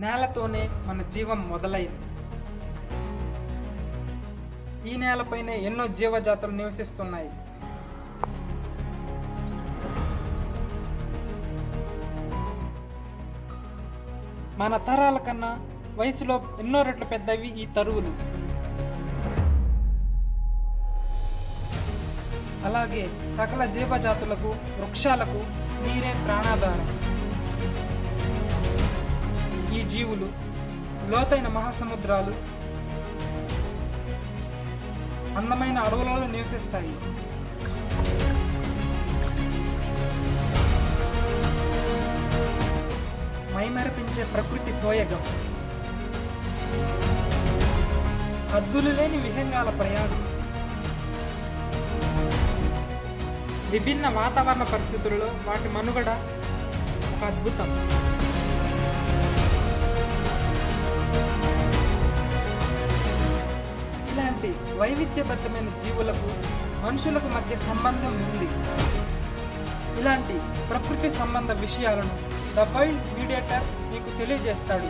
నేలతోనే మన జీవం మొదలైంది. ఈ నేలపైనే ఎన్నో జీవజాతులు నివసిస్తున్నాయి. మన తరాల కన్నా వయసులో ఎన్నో రెట్లు పెద్దవి ఈ తరువులు. అలాగే సకల జీవజాతులకు, వృక్షాలకు నీరే ప్రాణాధారం. ఈ జీవులు లోతైన మహాసముద్రాలు, అందమైన అడవులలో నివసిస్తాయి. మైమరిపించే ప్రకృతి సోయగం, హద్దులు లేని విహంగాల ప్రయాణం, విభిన్న వాతావరణ పరిస్థితులలో వాటి మనుగడ ఒక అద్భుతం. ఇలాంటి వైవిధ్యబద్ధమైన జీవులకు మనుషులకు మధ్య సంబంధం ఉంది. ఇలాంటి ప్రకృతి సంబంధ విషయాలను ద వైల్డ్ మీడియేటర్ మీకు తెలియజేస్తాడు.